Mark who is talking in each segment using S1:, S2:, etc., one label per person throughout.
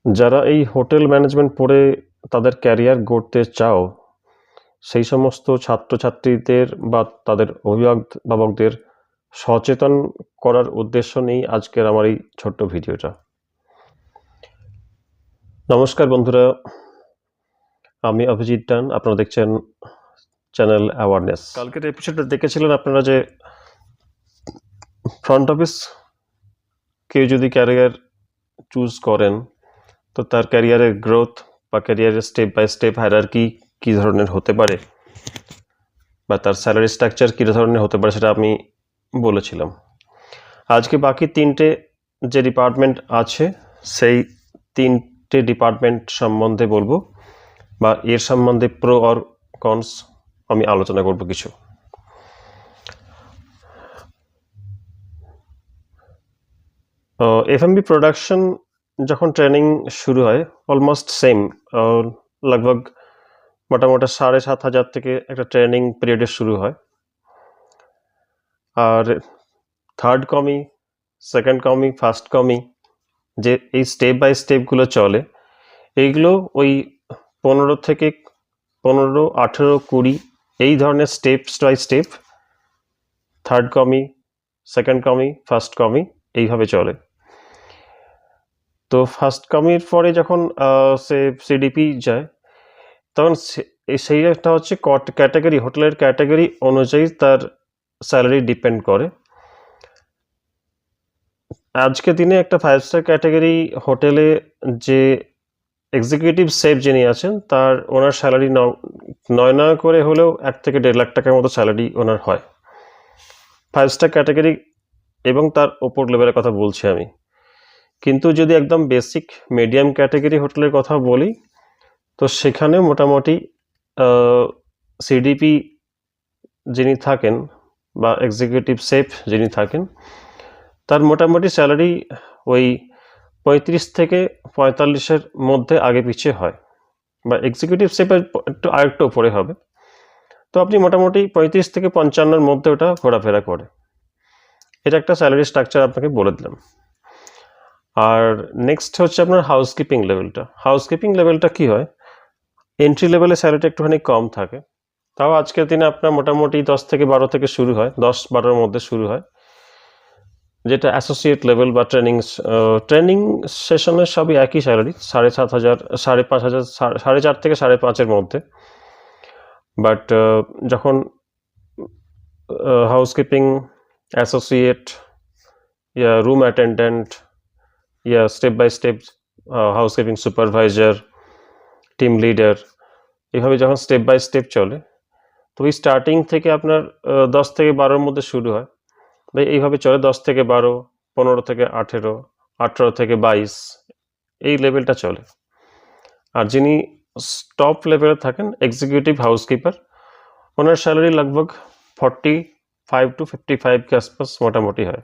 S1: যারা এই hotel management পড়ে তাদের ক্যারিয়ার গড়তে চাও, সেই সমস্ত ছাত্রছাত্রীদের বা তাদের অভিভাবকদের সচেতন করার উদ্দেশ্য নিয়েই আজকের আমার এই ছোট্ট ভিডিওটা। নমস্কার বন্ধুরা, আমি অভিজিৎ ডান, আপনারা দেখছেন চ্যানেল অ্যাওয়ারনেস। কালকের এপিসোডটা দেখেছিলেন আপনারা যে ফ্রন্ট অফিস কেউ যদি ক্যারিয়ার চুজ করেন তো তার ক্যারিয়ারের গ্রোথ বা ক্যারিয়ারের স্টেপ বাই স্টেপ হায়ারার্কি কী ধরনের হতে পারে বা তার স্যালারি স্ট্রাকচার কী ধরনের হতে পারে সেটা আমি বলেছিলাম। আজকে বাকি তিনটে যে ডিপার্টমেন্ট আছে সেই তিনটে ডিপার্টমেন্ট সম্বন্ধে বলবো বা এর সম্বন্ধে প্রো অর কনস আমি আলোচনা করব কিছু। এফএমবি প্রোডাকশন যখন ট্রেনিং শুরু হয় অলমোস্ট সেম, লগভগ মোটামুটি ৭,৫০০ থেকে একটা ট্রেনিং পিরিয়ডে শুরু হয়। আর থার্ড কমি, সেকেন্ড কমি, ফার্স্ট কমি যে এই স্টেপ বাই স্টেপগুলো চলে, এইগুলো ওই 15 থেকে 15, 18, 20 এই ধরনের স্টেপস বাই স্টেপ থার্ড কমি, সেকেন্ড কমি, ফার্স্ট কমি এইভাবে চলে। তো ফার্স্ট কমির পরে যখন সে সিডিপি যায় তখন সেই একটা হচ্ছে ক্যাটাগরি, হোটেলের ক্যাটাগরি অনুযায়ী তার স্যালারি ডিপেন্ড করে। আজকের দিনে একটা 5 স্টার ক্যাটাগরি হোটেলে যে এক্সিকিউটিভ শেফ যিনি আছেন তার ওনার স্যালারি নয় করে হলেও 1 থেকে 1.5 লাখ টাকার মতো স্যালারি ওনার হয়। 5 স্টার ক্যাটাগরি এবং তার ওপর লেভেলের কথা বলছি আমি। কিন্তু যদি একদম বেসিক মিডিয়াম ক্যাটাগরি হোটেলের কথা বলি তো সেখানে মোটামুটি সিডিপি যিনি থাকেন বা এক্সিকিউটিভ শেফ যিনি থাকেন তার মোটামুটি স্যালারি ওই 35 থেকে 45-এর মধ্যে আগে পিছিয়ে হয়, বা এক্সিকিউটিভ শেফের আরেকটু উপরে হবে। তো আপনি মোটামুটি 35 থেকে 55-এর মধ্যে ওটা ঘোরাফেরা করে। এটা একটা স্যালারি স্ট্রাকচার আপনাকে বলে দিলাম। আর নেক্সট হচ্ছে আপনার হাউসকিপিং লেভেলটা। হাউসকিপিং লেভেলটা কি হয়, এন্ট্রি লেভেলে স্যালারিটা একটুখানি কম থাকে, তাও আজকের দিনে আপনার মোটামুটি 10 থেকে 12 থেকে শুরু হয়, 10-12-এর মধ্যে শুরু হয়, যেটা অ্যাসোসিয়েট লেভেল বা ট্রেনিং সেশনের সবই একই স্যালারি, 7,500, 5,500, 4.5 থেকে 5.5-এর মধ্যে। বাট যখন হাউসকিপিং অ্যাসোসিয়েট ইয়া রুম অ্যাটেন্ডেন্ট ইয়া step by step housekeeping supervisor, team leader, এইভাবে যখন স্টেপ বাই স্টেপ চলে তো ওই স্টার্টিং থেকে আপনার 10 থেকে 12-এর মধ্যে শুরু হয়, এইভাবে চলে 10 থেকে 12, 15 থেকে 18, 18 থেকে 22 এই লেভেলটা চলে। আর যিনি টপ লেভেলে থাকেন এক্সিকিউটিভ হাউসকিপার, ওনার স্যালারি লগভগ 45 to 55 के आसपास মোটামুটি হয়।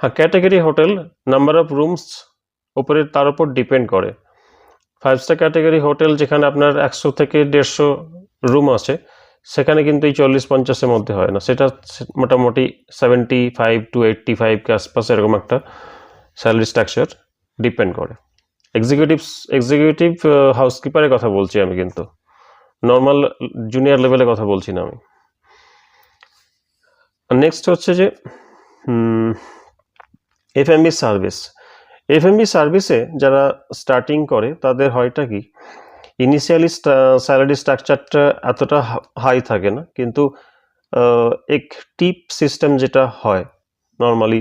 S1: হ্যাঁ, category hotel number of rooms উপরে তার উপর ডিপেন্ড করে। 5 স্টার ক্যাটাগরি হোটেল যেখানে আপনার 100 থেকে 150 রুম আছে সেখানে কিন্তু এই 40-50-এর মধ্যে হয় না, সেটা মোটামুটি 75 to 85 के आसपास এরকম একটা স্যালারি স্ট্রাকচার ডিপেন্ড করে। এক্সিকিউটিভ হাউসকিপারের কথা বলছি আমি, কিন্তু নর্মাল জুনিয়র লেভেলের কথা বলছি না আমি। নেক্সট হচ্ছে যে এফএমবি সার্ভিস। এফএমবি সার্ভিসে যারা স্টার্টিং করে তাদের হয়টা কি, ইনিশিয়ালি স্যালারি স্ট্রাকচারটা এতটা হাই থাকে না, কিন্তু এক টিপ সিস্টেম যেটা হয় নর্মালি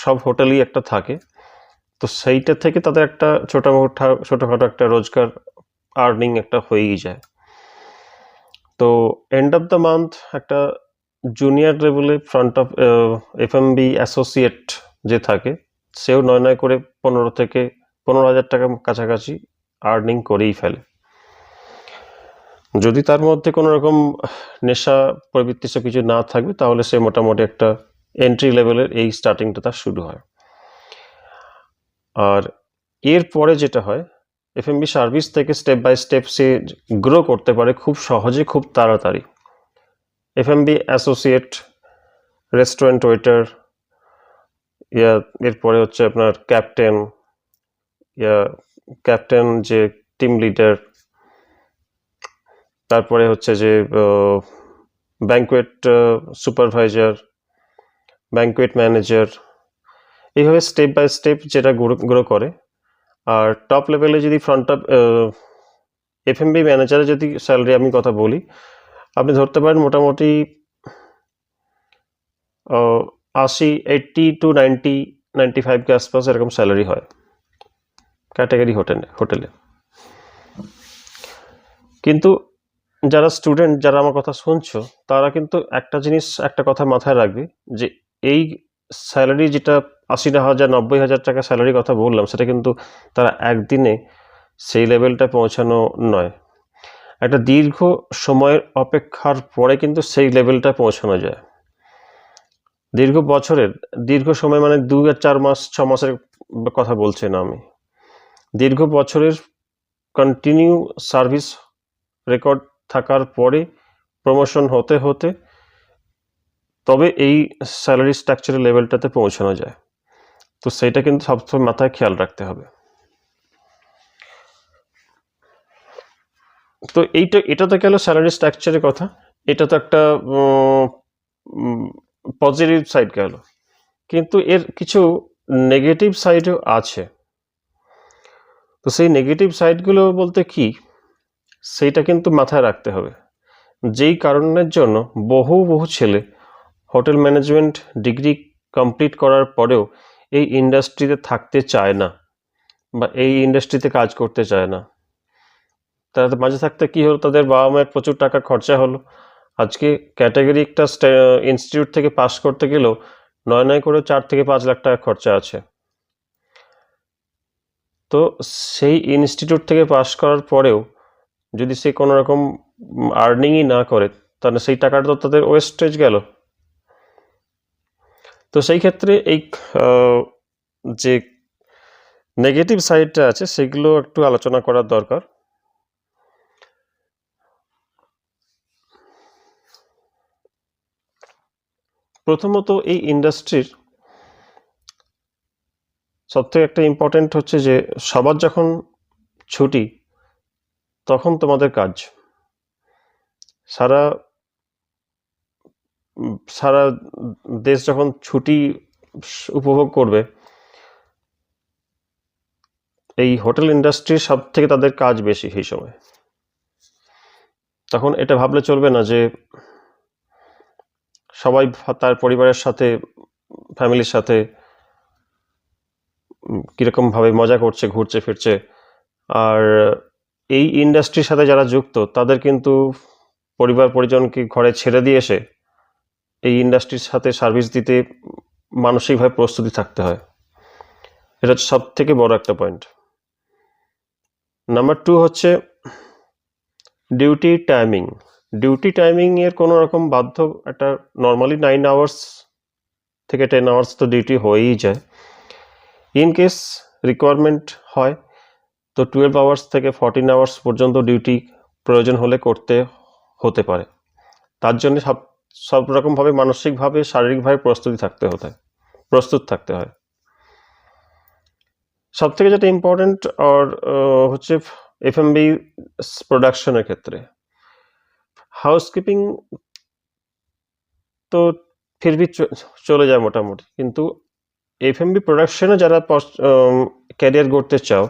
S1: সব হোটেলই একটা থাকে, তো সেইটা থেকে তাদের একটা ছোটোখাটো একটা রোজগার আর্নিং একটা হয়েই যায়। তো এন্ড অফ দ্য মান্থ একটা জুনিয়র লেভেলে ফ্রন্ট অফ এফএমবি অ্যাসোসিয়েট যে থাকে সেও নয় করে 15 থেকে 15,000 টাকা কাছাকাছি আর্নিং করেই ফেলে। যদি তার মধ্যে কোনো রকম নেশা প্রবৃত্তি সব কিছু না থাকবে তাহলে সে মোটামুটি একটা এন্ট্রি লেভেলের এই স্টার্টিংটা তার শুরু হয়। আর এরপরে যেটা হয়, এফএমবি সার্ভিস থেকে স্টেপ বাই স্টেপ সে গ্রো করতে পারে খুব সহজে, খুব তাড়াতাড়ি। এফএমবি অ্যাসোসিয়েট, রেস্টুরেন্ট ওয়েটার, ইয়া এরপরে হচ্ছে আপনার ক্যাপ্টেন, ইয়া ক্যাপ্টেন, যে টিম লিডার, তারপরে হচ্ছে যে ব্যাংকুয়েট সুপারভাইজার, ব্যাংকুয়েট ম্যানেজার, এইভাবে স্টেপ বাই স্টেপ যেটা গ্রো করে। আর টপ লেভেলে যদি ফ্রন্ট অফ এফএমবি ম্যানেজারে যদি স্যালারি আমি কথা বলি, আপনি ধরতে পারেন মোটামুটি 80 টু 95 के आसपास এরকম স্যালারি হয় ক্যাটাগরি হোটেলে। কিন্তু যারা স্টুডেন্ট, যারা আমার কথা শুনছো, তারা কিন্তু একটা কথা মাথায় রাখবে যে এই স্যালারি যেটা 80,000 90,000 টাকা স্যালারির কথা বললাম, সেটা কিন্তু তারা একদিনে সেই লেভেলটা পৌঁছানো নয়। একটা দীর্ঘ সময়ের অপেক্ষার পরে কিন্তু সেই লেভেলটা পৌঁছানো যায়। দীর্ঘ সময় মানে 2 আর 4 মাস 6 মাসের কথা বলছি না আমি, দীর্ঘ বছরের কন্টিনিউ সার্ভিস রেকর্ড থাকার পরে প্রমোশন হতে হতে তবে এই স্যালারি স্ট্রাকচারের লেভেলটাতে পৌঁছানো যায়। তো সেইটা কিন্তু সবসময় মাথায় খেয়াল রাখতে হবে। তো এটা তো গেল স্যালারি স্ট্রাকচারের কথা। এটা তো একটা পজিটিভ সাইড গেল, কিন্তু এর কিছু নেগেটিভ সাইডও আছে। তো সেই নেগেটিভ সাইডগুলো বলতে কি, সেইটা কিন্তু মাথায় রাখতে হবে। যেই কারণের জন্য বহু ছেলে হোটেল ম্যানেজমেন্ট ডিগ্রি কমপ্লিট করার পরেও এই ইন্ডাস্ট্রিতে থাকতে চায় না বা এই ইন্ডাস্ট্রিতে কাজ করতে চায় না। তাদের মাঝে থাকতে কি হলো, তাদের বাবা মায়ের প্রচুর টাকা খরচা হলো। আজকে ক্যাটাগরি একটা ইনস্টিটিউট থেকে পাস করতে গেলেও নয় করে 4 থেকে 5 লাখ টাকা খরচা আছে। তো সেই ইনস্টিটিউট থেকে পাস করার পরেও যদি সে কোনো রকম আর্নিংই না করে, তাহলে সেই টাকাটা তো তাদের ওয়েস্টেজ গেল। তো সেই ক্ষেত্রে এই যে নেগেটিভ সাইডটা আছে সেগুলো একটু আলোচনা করার দরকার। প্রথমত, এই ইন্ডাস্ট্রির সবথেকে একটা ইম্পর্টেন্ট হচ্ছে যে সবার যখন ছুটি তখন তোমাদের কাজ। সারা দেশ যখন ছুটি উপভোগ করবে, এই হোটেল ইন্ডাস্ট্রির সব থেকে তাদের কাজ বেশি সেই সময়। তখন এটা ভাবলে চলবে না যে সবাই তার পরিবারের সাথে, ফ্যামিলির সাথে কীরকমভাবে মজা করছে, ঘুরছে ফিরছে। আর এই ইন্ডাস্ট্রির সাথে যারা যুক্ত, তাদের কিন্তু পরিবার পরিজনকে ঘরে ছেড়ে দিয়ে এসে এই ইন্ডাস্ট্রির সাথে সার্ভিস দিতে মানসিকভাবে প্রস্তুতি থাকতে হয়। এটা হচ্ছে সব থেকে বড় একটা পয়েন্ট। নাম্বার 2 হচ্ছে ডিউটি টাইমিং এর কোনো রকম বাধ্য একটা নর্মালি 9 আওয়ার্স থেকে 10 আওয়ার্স তো ডিউটি হয়েই যায়। ইন কেস রিকোয়ারমেন্ট হয় তো 12 আওয়ার্স থেকে 14 আওয়ার্স পর্যন্ত ডিউটি প্রয়োজন হলে করতে হতে পারে। তার জন্য সব রকমভাবে মানসিকভাবে, শারীরিকভাবে প্রস্তুত থাকতে হয়। সব থেকে যেটা ইম্পর্টেন্ট হচ্ছে এফএমবি প্রোডাকশনের ক্ষেত্রে হাউসকিপিং তো ফিরবি চলে যায় মোটামুটি, কিন্তু এফএমবি প্রোডাকশনে যারা ক্যারিয়ার গড়তে চাও,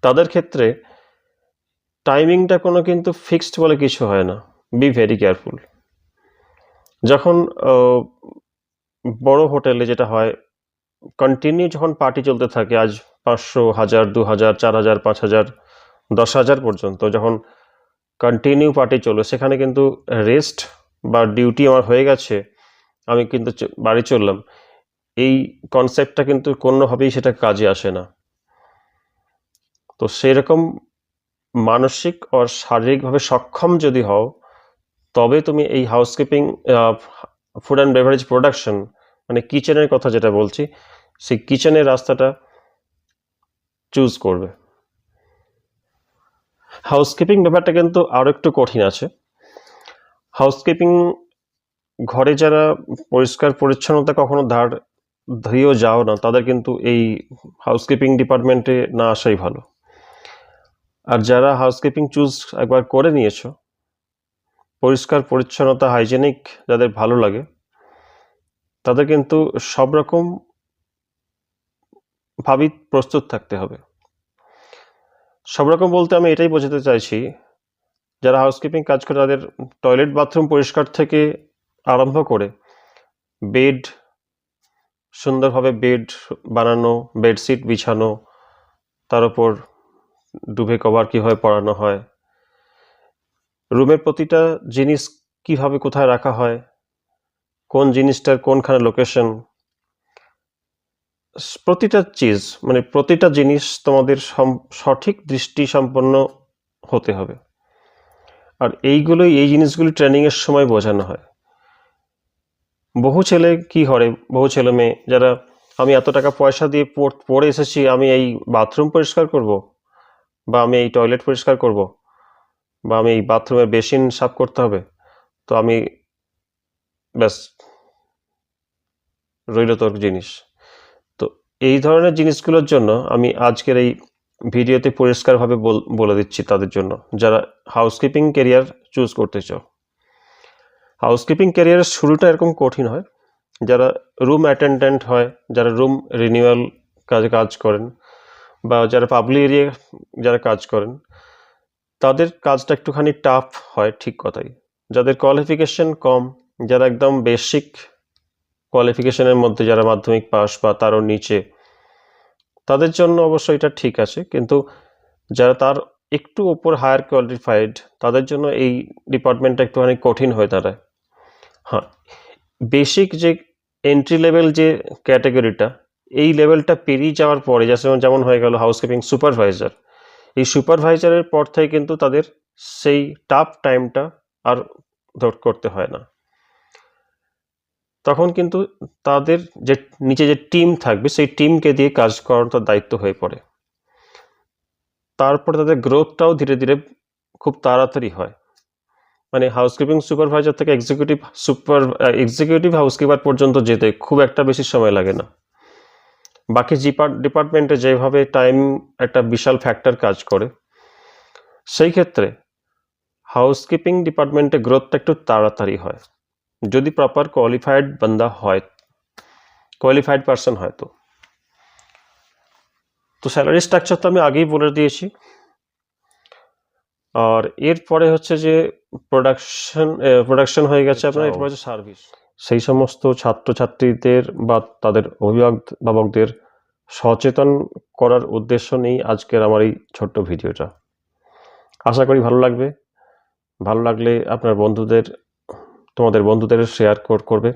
S1: তাদের ক্ষেত্রে টাইমিংটা কোনো কিন্তু ফিক্সড বলে কিছু হয় না। Be very careful. যখন বড় হোটেলে যেটা হয়, কন্টিনিউ যখন পার্টি চলতে থাকে, আজ 500, 1000, 2000, 4000, 5000, 10,000 পর্যন্ত যখন কন্টিনিউ পার্টি চলবে, সেখানে কিন্তু রেস্ট বা ডিউটি আমার হয়ে গেছে, আমি কিন্তু বাড়ি চললাম, এই কনসেপ্টটা কিন্তু কোনোভাবেই সেটা কাজে আসে না। তো সেরকম মানসিক আর শারীরিকভাবে সক্ষম যদি হও, তবে তুমি এই housekeeping, food and beverage production, মানে কিচেনের কথা যেটা বলছি, সেই কিচেনের রাস্তাটা চুজ করবে। হাউসকিপিং ব্যাপারটা কিন্তু আরও একটু কঠিন আছে। হাউসকিপিং ঘরে যারা পরিষ্কার পরিচ্ছন্নতা কখনো ধারিয়েও যাও না, তাদের কিন্তু এই হাউসকিপিং ডিপার্টমেন্টে না আসাই ভালো। আর যারা হাউসকিপিং চুজ একবার করে নিয়েছো, পরিষ্কার পরিচ্ছন্নতা হাইজেনিক যাদের ভালো লাগে, তাদের কিন্তু সব রকম ভাবেই প্রস্তুত থাকতে হবে। সব রকম বলতে আমি এটাই বোঝাতে চাইছি, যারা হাউসকিপিং কাজ করে তাদের টয়লেট বাথরুম পরিষ্কার থেকে আরম্ভ করে বেড, সুন্দরভাবে বেড বানানো, বেডশিট বিছানো, তার উপর ডুবে কভার কীভাবে পরানো হয়, রুমের প্রতিটা জিনিস কিভাবে কোথায় রাখা হয়, কোন জিনিসটার কোনখানে লোকেশন, প্রতিটা চিজ মানে প্রতিটা জিনিস তোমাদের সঠিক দৃষ্টি সম্পন্ন হতে হবে। আর এই জিনিসগুলি ট্রেনিংয়ের সময় বোঝানো হয়। বহু ছেলে কি করে, বহু ছেলে মেয়ে যারা আমি এত টাকা পয়সা দিয়ে পড়ে এসেছি, আমি এই বাথরুম পরিষ্কার করব, বা আমি এই টয়লেট পরিষ্কার করব, বা আমি এই বাথরুমের বেসিন সাফ করতে হবে, তো আমি ব্যাস রইল তোর জিনিস। তো এই ধরনের জিনিসগুলোর জন্য আমি আজকের এই ভিডিওতে পরিষ্কারভাবে বলে দিচ্ছি তাদের জন্য যারা হাউসকিপিং ক্যারিয়ার চুজ করতে চাও। হাউসকিপিং ক্যারিয়ারের শুরুটা এরকম কঠিন হয়, যারা রুম অ্যাটেন্ডেন্ট হয়, যারা রুম রিনিউয়াল কাজ করেন, বা যারা পাবলিক এরিয়া যারা কাজ করেন, তাদের কাজটা একটুখানি টাফ হয়, ঠিক কথাই। যাদের কোয়ালিফিকেশন কম, যারা একদম বেসিক কোয়ালিফিকেশনের মধ্যে, যারা মাধ্যমিক পাস বা তারও নিচে, তাদের জন্য অবশ্যই এটা ঠিক আছে। কিন্তু যারা তার একটু ওপর হায়ার কোয়ালিফাইড, তাদের জন্য এই ডিপার্টমেন্টটা একটুখানি কঠিন হয়ে দাঁড়ায়। হ্যাঁ, বেসিক যে এন্ট্রি লেভেল যে ক্যাটাগরিটা, এই লেভেলটা পেরিয়ে যাওয়ার পরে যেমন হয়ে গেল হাউসকিপিং সুপারভাইজার, এই সুপারভাইজারের পর থেকে কিন্তু তাদের সেই টাফ টাইমটা আর করতে হয় না। তখন কিন্তু তাদের যে নিচে যে টিম থাকবে, সেই টিমকে দিয়ে কাজ করানোর তার দায়িত্ব হয়ে পড়ে। তারপরে তাদের গ্রোথটাও ধীরে ধীরে খুব তাড়াতাড়ি হয়। মানে হাউসকিপিং সুপারভাইজার থেকে এক্সিকিউটিভ হাউসকিপার পর্যন্ত যেতে খুব একটা বেশি সময় লাগে না। বাকি ডিপার্টমেন্টে যেভাবে টাইম একটা বিশাল ফ্যাক্টর কাজ করে, সেই ক্ষেত্রে হাউসকিপিং ডিপার্টমেন্টে গ্রোথটা একটু তাড়াতাড়ি হয়, যদি প্রপার কোয়ালিফাইড বান্দা হয়, কোয়ালিফাইড পারসন হয়। তো স্যালারি স্ট্রাকচার তো আমি আগেই বলে দিয়েছি। আর এরপরে হচ্ছে যে প্রোডাকশন হয়ে গেছে আপনার, এরপরে হচ্ছে সার্ভিস। সেই সমস্ত ছাত্রছাত্রীদের বা তাদের অভিভাবকদের সচেতন করার উদ্দেশ্য নেই আজকের আমার এই ছোট্ট ভিডিওটা। আশা করি ভালো লাগবে। ভালো লাগলে আপনার তোমাদের বন্ধুদের শেয়ার করবে।